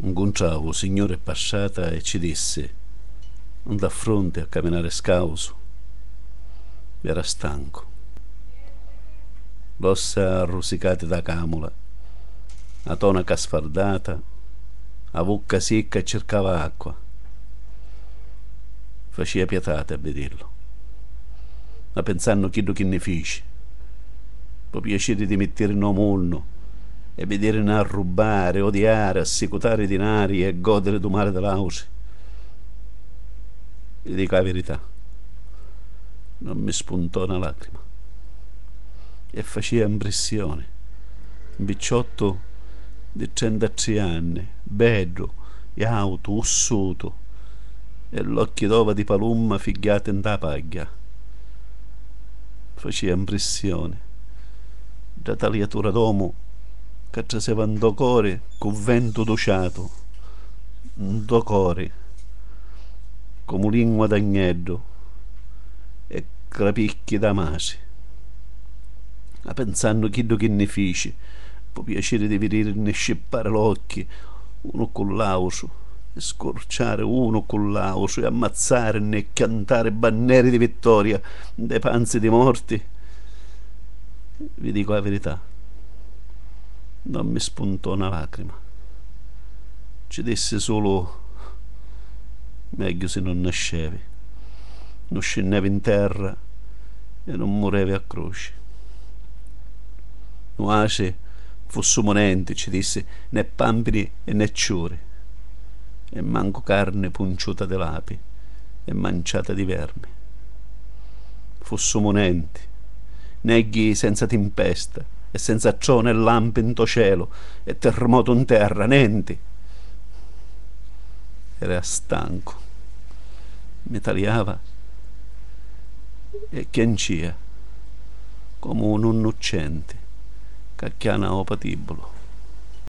Incontravo un signore passata e ci disse: non da fronte a camminare scauso. Era stanco, l'ossa arrossicate da camola, la tonaca sfardata, la bocca secca e cercava acqua. Faceva pietate a vederlo, ma pensando che ne feci. Per piacere di mettere in molno e vedere a rubare, odiare, assicutare i denari e godere do mare dell'ausi. Vi dico la verità, non mi spuntò una lacrima e faceva impressione. Un bicciotto di 33 anni, bello, auto, ossuto, e l'occhio d'ova di palumma figliate in da paglia. Faceva impressione da tagliatura d'uomo che traseva un docore con vento dociato, un docore come lingua d'agnello e crapicchi da masi. Ma pensando che ne feci, per piacere di vedere ne scippare l'occhio uno con l'auso, e scorciare uno con l'auso e ammazzare e cantare banneri di vittoria dei panzi di morti. Vi dico la verità, non mi spuntò una lacrima. Ci disse solo: meglio se non nascevi, non scendevi in terra e non murevi a croce. Nuace fosse monente, ci disse, né pampini e né ciore, e manco carne punciuta de lapi e manciata di vermi. Fosse monente, neghi senza tempesta e senza ciò né lampe in to cielo e terremoto in terra, nenti. Era stanco, mi tagliava e chiancia come un innocente che chiana o patibolo.